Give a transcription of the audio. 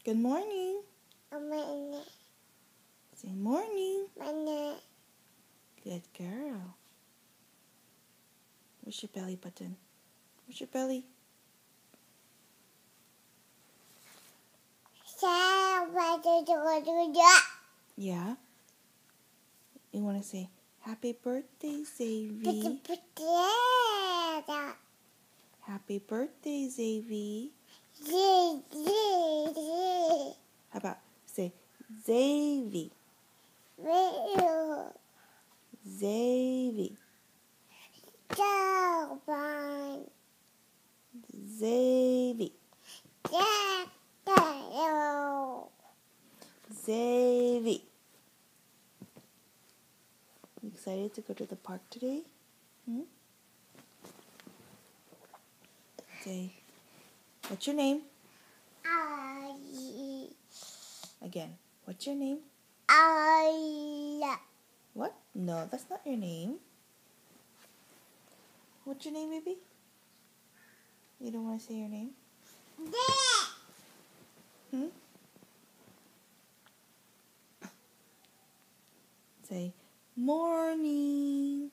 Good morning. Mana? Say morning. Mana? Good girl. Where's your belly button? Where's your belly? Yeah. You want to say happy birthday, Xavi. Happy birthday, Xavi. How about say Xavi? Xavi. Xavi. Xavi. You excited to go to the park today? Say, what's your name? Again, what's your name? What? No, that's not your name. What's your name, baby? You don't want to say your name? Say, morning.